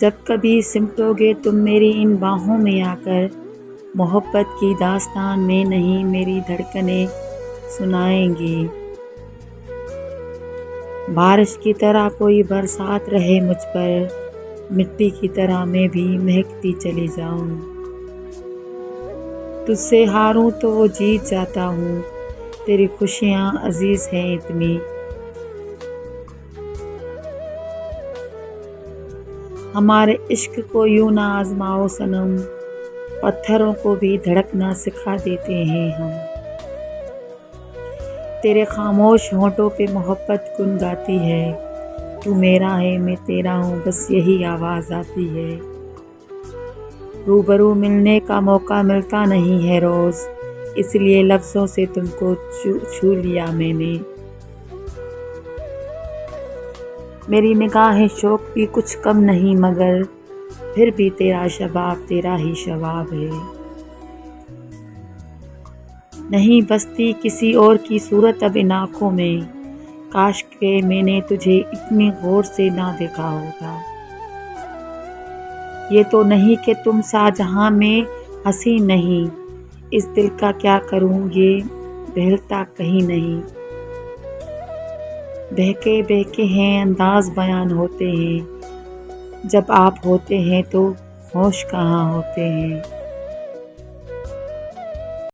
جب کبھی سمٹو گے تم میری ان باہوں میں آ کر، محبت کی داستان میں نہیں میری دھڑکنیں سنائیں گی۔ بارش کی طرح کوئی برسات رہے مجھ پر، مٹی کی طرح میں بھی مہکتی چلی جاؤں۔ تجھ سے ہاروں تو وہ جیت جاتا ہوں، تیری خوشیاں عزیز ہیں اتنی۔ ہمارے عشق کو یوں نہ آزماؤ صنم، پتھروں کو بھی دھڑکنا سکھا دیتے ہیں ہم۔ تیرے خاموش ہونٹوں پہ محبت گنگاتی ہے، تو میرا ہے میں تیرا ہوں بس یہی آواز آتی ہے۔ روبرو ملنے کا موقع ملتا نہیں ہے روز، اس لیے لفظوں سے تم کو چھو لیا میں نے۔ میری نگاہیں شوق بھی کچھ کم نہیں مگر پھر بھی تیرا شباب تیرا ہی شباب ہے۔ نہیں بستی کسی اور کی صورت اب ان آنکھوں میں، کاش کہ میں نے تجھے اتنی غور سے نہ دیکھا ہوتا۔ یہ تو نہیں کہ تم سا جہاں میں ہنسی نہیں، اس دل کا کیا کروں یہ بہلتا کہیں نہیں۔ بہکے بہکے ہیں انداز بیان ہوتے ہیں، جب آپ ہوتے ہیں تو ہوش کہاں ہوتے ہیں۔